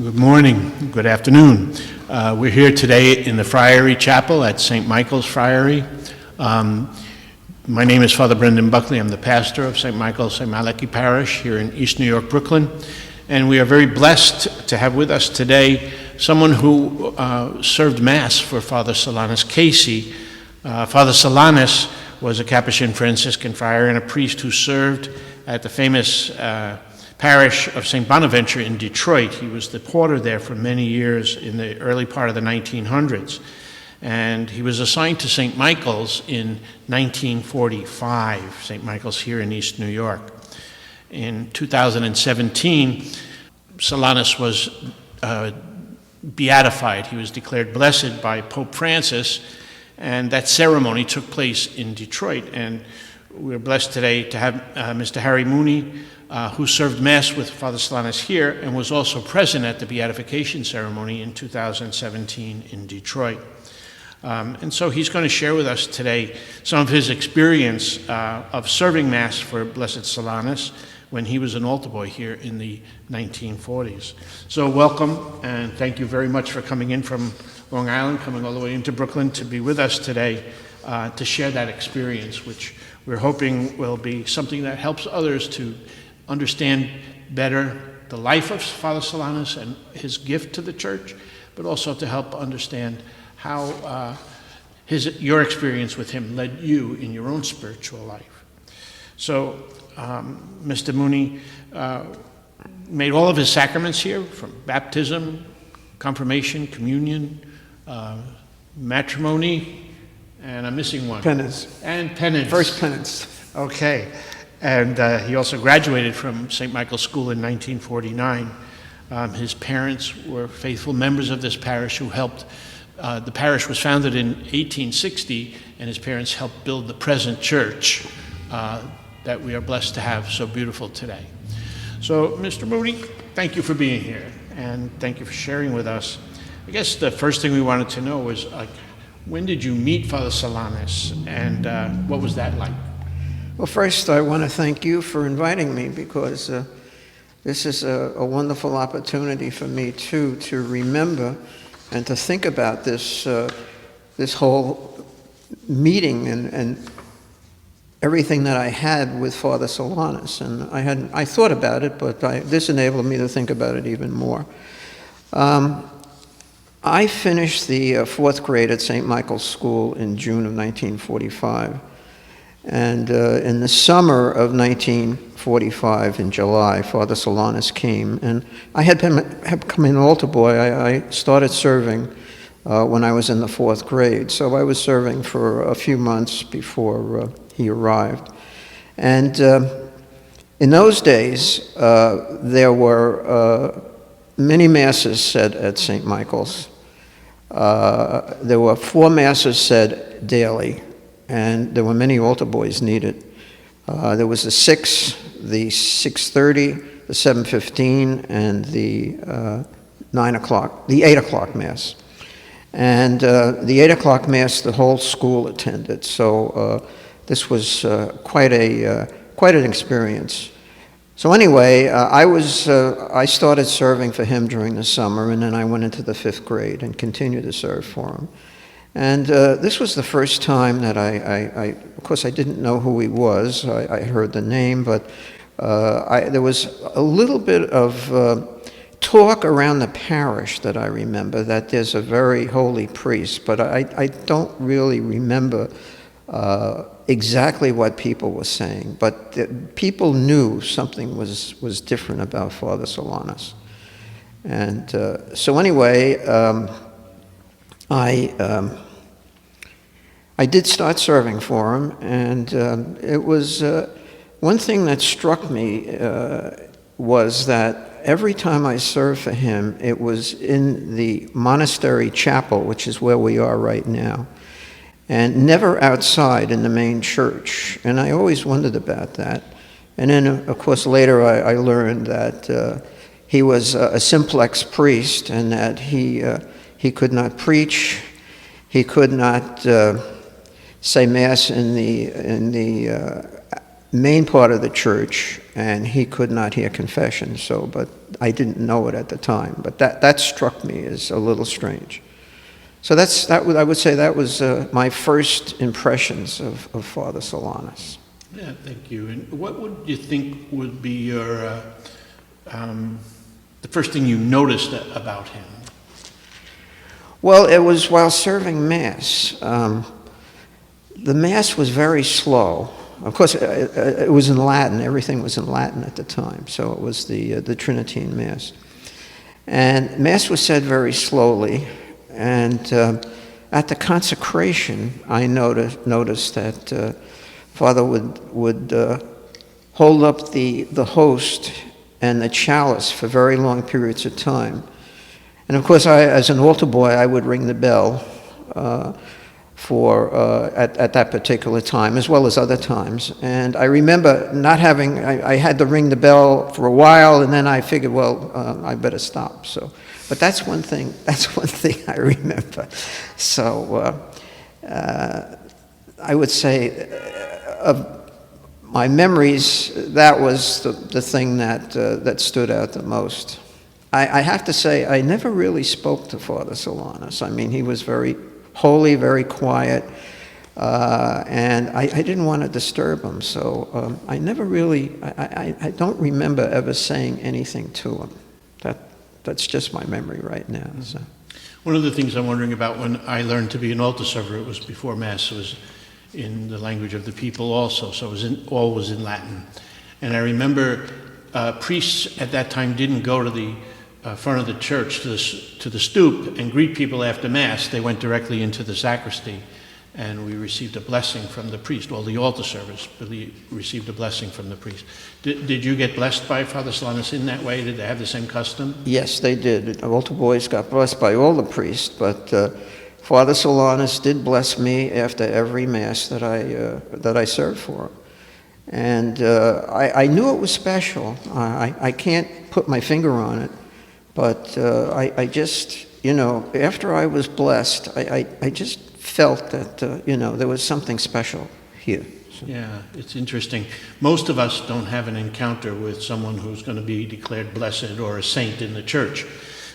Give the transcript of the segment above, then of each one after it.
Good morning, good afternoon. We're here today in the Friary Chapel at St. Michael's Friary. My name is Father Brendan Buckley. I'm the pastor of St. Michael's St. Malachy Parish here in East New York, Brooklyn. And we are very blessed to have with us today someone who served Mass for Father Solanus Casey. Father Solanus was a Capuchin Franciscan friar and a priest who served at the famous Parish of St. Bonaventure in Detroit. He was the porter there for many years in the early part of the 1900s. And he was assigned to St. Michael's in 1945, St. Michael's here in East New York. In 2017, Solanus was beatified. He was declared blessed by Pope Francis, and that ceremony took place in Detroit. And we're blessed today to have Mr. Harry Mooney, who served Mass with Father Solanus here and was also present at the beatification ceremony in 2017 in Detroit. And so he's going to share with us today some of his experience of serving Mass for Blessed Solanus when he was an altar boy here in the 1940s. So welcome, and thank you very much for coming in from Long Island, coming all the way into Brooklyn to be with us today to share that experience, which we're hoping will be something that helps others to understand better the life of Father Solanus and his gift to the church, but also to help understand how your experience with him led you in your own spiritual life. So Mr. Mooney made all of his sacraments here, from baptism, confirmation, communion, matrimony, and I'm missing one. Penance. And penance. First penance. Okay. And he also graduated from St. Michael's School in 1949. His parents were faithful members of this parish who helped. The parish was founded in 1860, and his parents helped build the present church that we are blessed to have so beautiful today. So, Mr. Mooney, thank you for being here, and thank you for sharing with us. I guess the first thing we wanted to know was, when did you meet Father Solanus, and what was that like? Well, first, I want to thank you for inviting me, because this is a wonderful opportunity for me, too, to remember and to think about this whole meeting and everything that I had with Father Solanus. And I thought about it, but this enabled me to think about it even more. I finished the fourth grade at St. Michael's School in June of 1945. And in the summer of 1945, in July, Father Solanus came, and I had become an altar boy. I started serving when I was in the fourth grade, so I was serving for a few months before he arrived. And in those days, there were many masses said at St. Michael's. There were 4 masses said daily, and there were many altar boys needed. There was the 6, the 6:30, the 7:15, and the 9 o'clock, the 8 o'clock Mass. And the 8 o'clock Mass, the whole school attended. So this was quite an experience. So anyway, I started serving for him during the summer, and then I went into the 5th grade and continued to serve for him. And this was the first time that of course, I didn't know who he was. I heard the name, but there was a little bit of talk around the parish that I remember, that there's a very holy priest, but I don't really remember exactly what people were saying. But people knew something was different about Father Solanus. And so anyway, I did start serving for him, and it was one thing that struck me was that every time I served for him, it was in the monastery chapel, which is where we are right now, and never outside in the main church. And I always wondered about that. And then, of course, later I learned that he was a simplex priest, and that he could not preach, he could not say Mass in the main part of the church, and he could not hear confession. So, but I didn't know it at the time. But that struck me as a little strange. So I would say that was my first impressions of Father Solanus. Yeah, thank you. And what would you think would be your the first thing you noticed about him? Well, it was while serving Mass. The Mass was very slow. Of course, it was in Latin. Everything was in Latin at the time, so it was the Tridentine Mass. And Mass was said very slowly, and at the consecration, I noticed that Father would hold up the host and the chalice for very long periods of time. And of course, as an altar boy, I would ring the bell at that particular time, as well as other times. And I remember not having, I had to ring the bell for a while, and then I figured, well, I better stop. So, but that's one thing I remember. So I would say of my memories, that was the thing that stood out the most. I have to say, I never really spoke to Father Solanus. I mean, he was very holy, very quiet, and I didn't want to disturb him. So I never really, I don't remember ever saying anything to him. That's just my memory right now. So. One of the things I'm wondering about when I learned to be an altar server, it was before Mass, it was in the language of the people also, so it was all was in Latin. And I remember priests at that time didn't go to the front of the church, to the stoop, and greet people after Mass. They went directly into the sacristy, and we received a blessing from the priest. All the altar servers received a blessing from the priest. Did you get blessed by Father Solanus in that way? Did they have the same custom? Yes, they did. Altar boys got blessed by all the priests, but Father Solanus did bless me after every Mass that I served for him. And I knew it was special. I can't put my finger on it, but I just, after I was blessed, I just felt that, there was something special here. So. Yeah, it's interesting. Most of us don't have an encounter with someone who's going to be declared blessed or a saint in the church.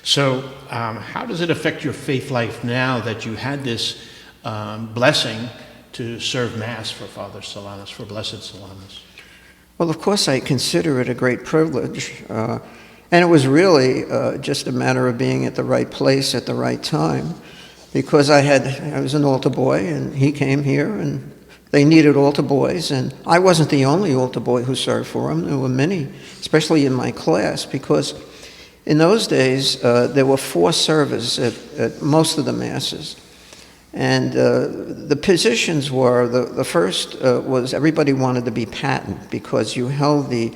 So how does it affect your faith life now that you had this blessing to serve Mass for Father Solanus, for Blessed Solanus? Well, of course, I consider it a great privilege. And it was really just a matter of being at the right place at the right time, because I was an altar boy, and he came here, and they needed altar boys, and I wasn't the only altar boy who served for him. There were many, especially in my class, because in those days there were 4 servers at most of the Masses. And the positions were, the first was everybody wanted to be patent, because you held the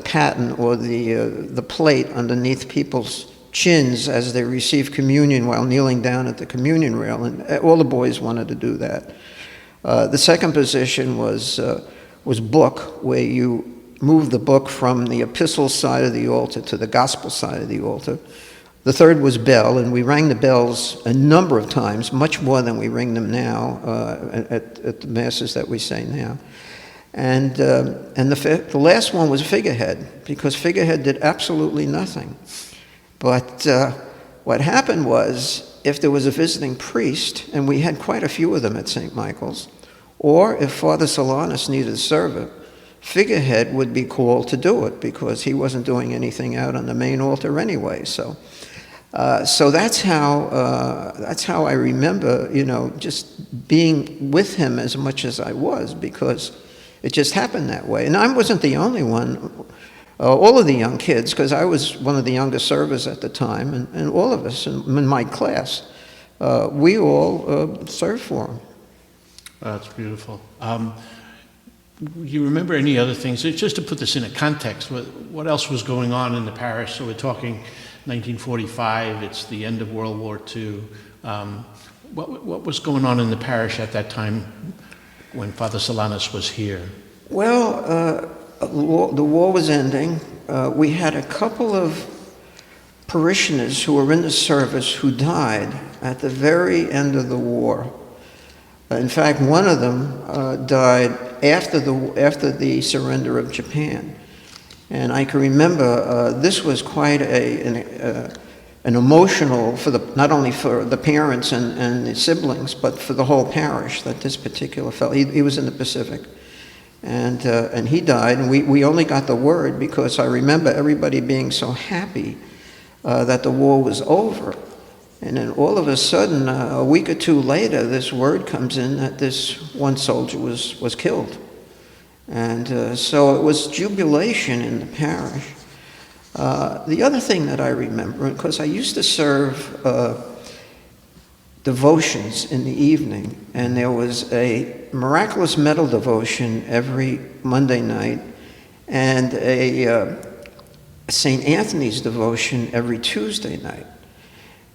paten or the plate underneath people's chins as they received communion while kneeling down at the communion rail, and all the boys wanted to do that. The second position was book, where you moved the book from the epistle side of the altar to the gospel side of the altar. The third was bell, and we rang the bells a number of times, much more than we ring them now at the Masses that we say now. And the last one was figurehead, because figurehead did absolutely nothing. But what happened was, if there was a visiting priest, and we had quite a few of them at St. Michael's, or if Father Solanus needed a server, figurehead would be called to do it, because he wasn't doing anything out on the main altar anyway. So that's how I remember, just being with him as much as I was, because it just happened that way. And I wasn't the only one. All of the young kids, because I was one of the youngest servers at the time, and all of us in my class, we all served for him. That's beautiful. You remember any other things? Just to put this in a context, what else was going on in the parish? So we're talking 1945, it's the end of World War II. What was going on in the parish at that time when Father Solanus was here? Well, the war was ending. We had a couple of parishioners who were in the service who died at the very end of the war. In fact, one of them died after the surrender of Japan. And I can remember this was quite an emotional, not only for the parents and the siblings, but for the whole parish, that this particular fellow, he was in the Pacific. And he died, and we only got the word because I remember everybody being so happy that the war was over. And then all of a sudden, a week or two later, this word comes in that this one soldier was killed. And so it was jubilation in the parish. The other thing that I remember, because I used to serve devotions in the evening, and there was a miraculous medal devotion every Monday night, and a St. Anthony's devotion every Tuesday night.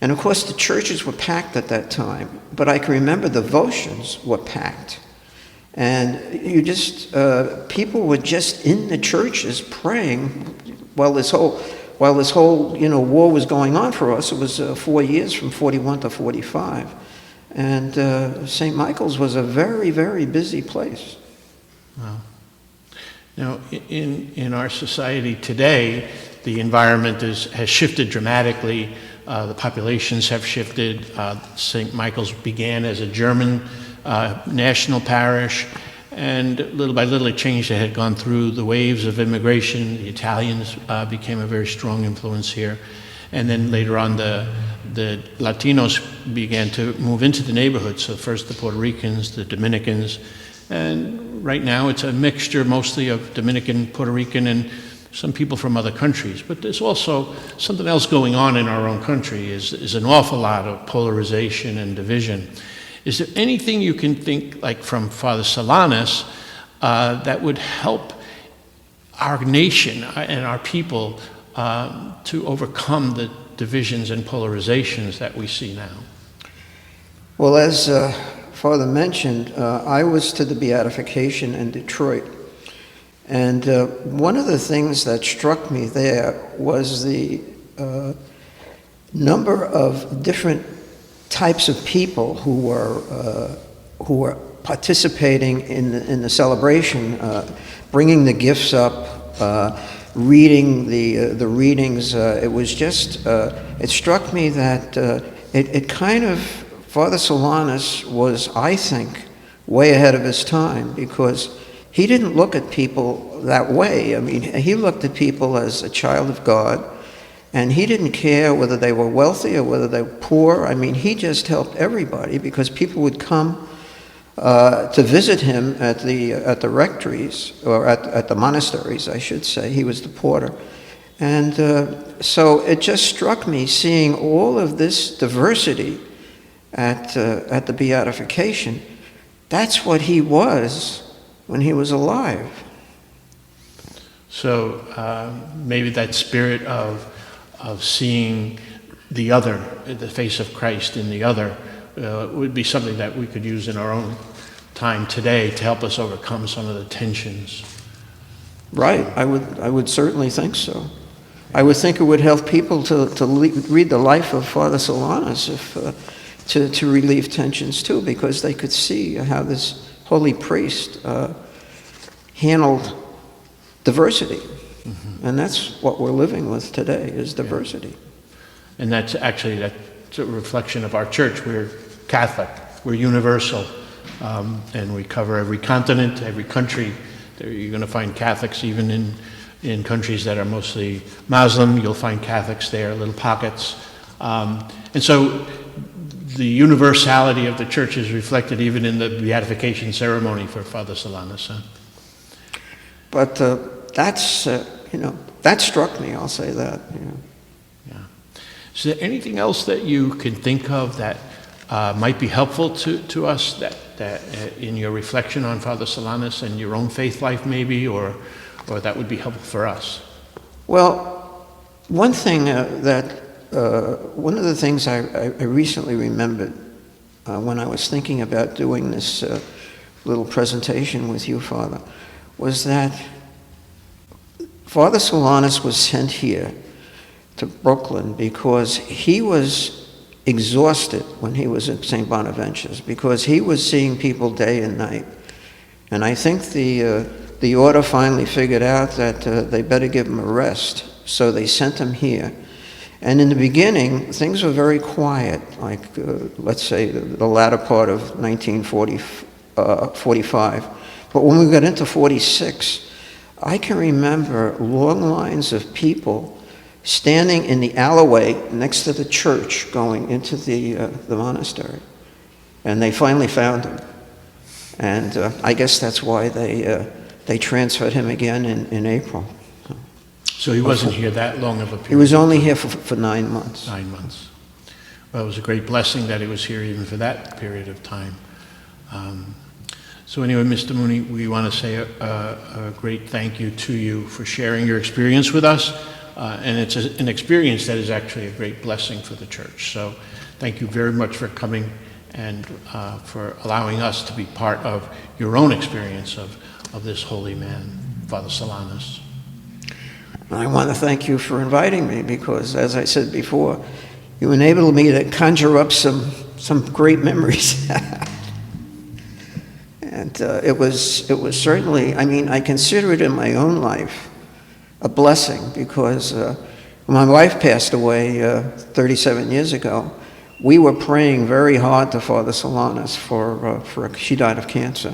And of course the churches were packed at that time, but I can remember the devotions were packed. And you just, people were just in the churches praying while this whole, war was going on for us. It was 4 years from 41 to 45. And St. Michael's was a very, very busy place. Wow. Now, in our society today, the environment has shifted dramatically. The populations have shifted. St. Michael's began as a German national parish, and little by little it changed. It had gone through the waves of immigration. The Italians became a very strong influence here. And then later on, the Latinos began to move into the neighborhood. So first the Puerto Ricans, the Dominicans, and right now it's a mixture mostly of Dominican, Puerto Rican, and some people from other countries. But there's also something else going on in our own country, is an awful lot of polarization and division. Is there anything you can think, like from Father Solanus, that would help our nation and our people to overcome the divisions and polarizations that we see now? Well, as Father mentioned, I was to the beatification in Detroit. And one of the things that struck me there was the number of different types of people who were participating in the celebration, bringing the gifts up, reading the readings. It was just, it struck me that it kind of, Father Solanus was, I think, way ahead of his time, because he didn't look at people that way. I mean, he looked at people as a child of God, and he didn't care whether they were wealthy or whether they were poor. I mean, he just helped everybody, because people would come to visit him at the rectories, or at the monasteries, I should say. He was the porter. And so it just struck me, seeing all of this diversity at the beatification. That's what he was when he was alive. So maybe that spirit of seeing the other, the face of Christ in the other, would be something that we could use in our own time today to help us overcome some of the tensions. Right, I would certainly think so. I would think it would help people to read the life of Father Solanus to relieve tensions too, because they could see how this holy priest handled diversity. Mm-hmm. And that's what we're living with today, is diversity. Yeah. And that's a reflection of our church. We're Catholic, we're universal, and we cover every continent, every country. You're going to find Catholics even in countries that are mostly Muslim. You'll find Catholics there, little pockets. And so the universality of the church is reflected even in the beatification ceremony for Father Solanus. But that's, that struck me, I'll say that. Yeah. Is there anything else that you can think of that might be helpful to us, that in your reflection on Father Solanus and your own faith life maybe, or that would be helpful for us? Well, one thing one of the things I recently remembered when I was thinking about doing this little presentation with you, Father, was that Father Solanus was sent here to Brooklyn because he was exhausted when he was at St. Bonaventure's, because he was seeing people day and night. And I think the order finally figured out that they better give him a rest, so they sent him here. And in the beginning, things were very quiet, like, let's say, the latter part of 1945. But when we got into 46, I can remember long lines of people standing in the alleyway next to the church going into the monastery. And they finally found him. And I guess that's why they transferred him again in April. So he wasn't here that long of a period? He was only here for 9 months. 9 months. Well, it was a great blessing that he was here even for that period of time. So anyway, Mr. Mooney, we want to say a great thank you to you for sharing your experience with us. And it's an experience that is actually a great blessing for the church. So thank you very much for coming and for allowing us to be part of your own experience of this holy man, Father Solanus. I want to thank you for inviting me because, as I said before, you enabled me to conjure up some great memories. And it was certainly, I mean, I consider it in my own life a blessing because when my wife passed away 37 years ago, we were praying very hard to Father Solanus she died of cancer.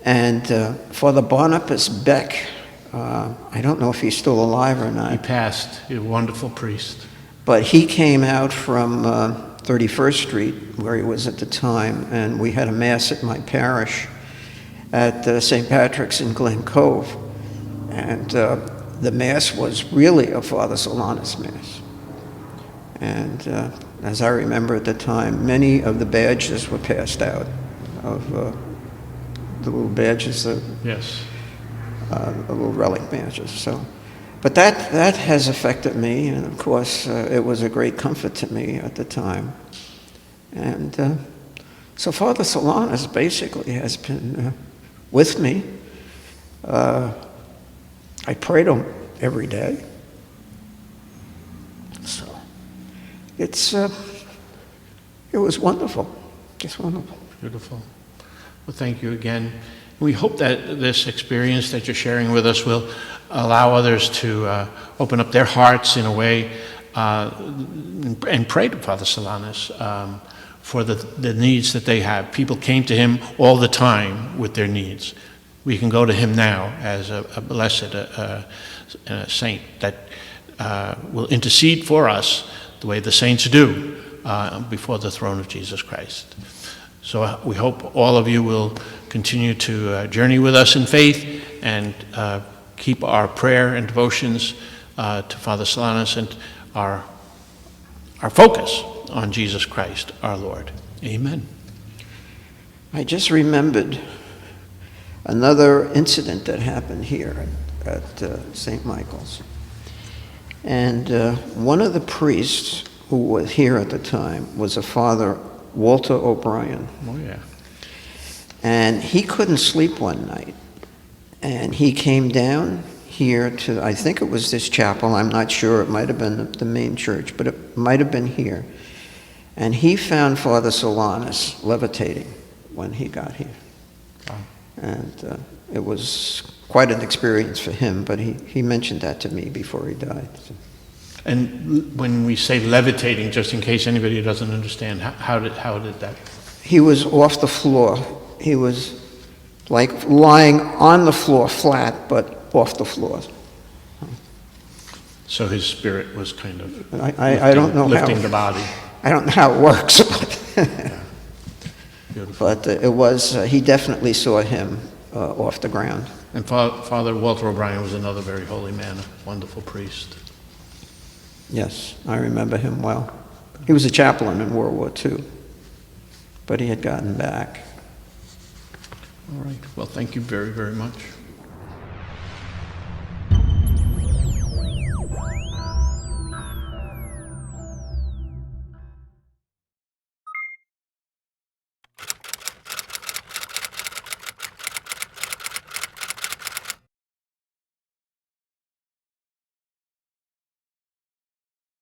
And Father Barnabas Beck, I don't know if he's still alive or not. He passed. He's a wonderful priest. But he came out from 31st Street, where he was at the time, and we had a mass at my parish at St. Patrick's in Glen Cove. And the mass was really a Father Solanus mass. And as I remember at the time, many of the badges were passed out of the little badges, Yes. the little relic badges. So, but that has affected me, and of course, it was a great comfort to me at the time. And so Father Solanus basically has been with me. I pray to him every day. So it was wonderful, just wonderful. Beautiful. Well, thank you again. We hope that this experience that you're sharing with us will allow others to open up their hearts in a way and pray to Father Solanus for the needs that they have. People came to him all the time with their needs. We can go to him now as a blessed saint that will intercede for us the way the saints do before the throne of Jesus Christ. So we hope all of you will continue to journey with us in faith and keep our prayer and devotions to Father Solanus and our focus on Jesus Christ, our Lord. Amen. I just remembered another incident that happened here at St. Michael's. And one of the priests who was here at the time was a Father Walter O'Brien. Oh, yeah. And he couldn't sleep one night. And he came down here to, I think it was this chapel, I'm not sure, it might have been the main church, but it might have been here. And he found Father Solanus levitating when he got here. Wow. And it was quite an experience for him, but he mentioned that to me before he died. So. And when we say levitating, just in case anybody doesn't understand, how did that? He was off the floor. He was like lying on the floor flat, but off the floor. So his spirit was kind of I don't know lifting how, the body. I don't know how it works, Yeah. Beautiful. but it was, he definitely saw him off the ground. And Father Walter O'Brien was another very holy man, a wonderful priest. Yes, I remember him well. He was a chaplain in World War II, but he had gotten back. All right. Well, thank you very, very much.